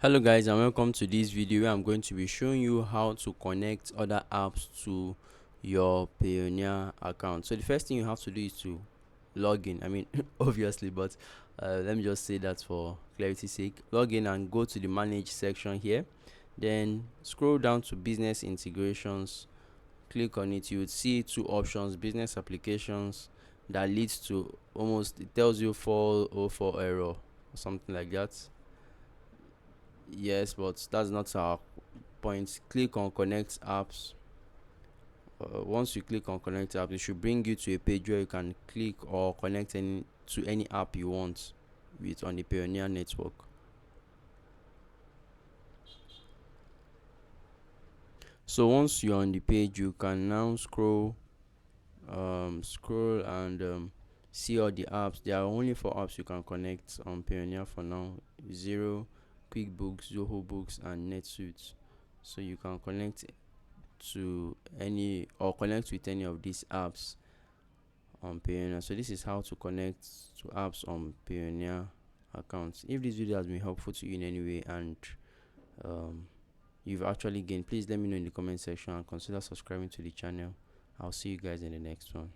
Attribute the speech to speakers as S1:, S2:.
S1: Hello guys, and welcome to this video where I'm going to be showing you how to connect other apps to your Payoneer account. So the first thing you have to do is to log in. Obviously, but let me just say that for clarity's sake. Log in and go to the manage section here, then scroll down to business integrations. Click on it. You would see two options: business applications, that leads to almost, it tells you 404 error or something like that. Yes, but that's not our point. Click on connect apps. Once you click on connect apps, it should bring you to a page where you can click or connect to any app you want with on the Payoneer network. So once you're on the page, you can now scroll and see all the apps. There are only 4 apps you can connect on Payoneer for now: Zero, QuickBooks, Zoho Books, and NetSuite. So you can connect to any or connect with any of these apps on Payoneer. So this is how to connect to apps on Payoneer accounts. If this video has been helpful to you in any way and you've actually gained, please let me know in the comment section and consider subscribing to the channel. I'll see you guys in the next one.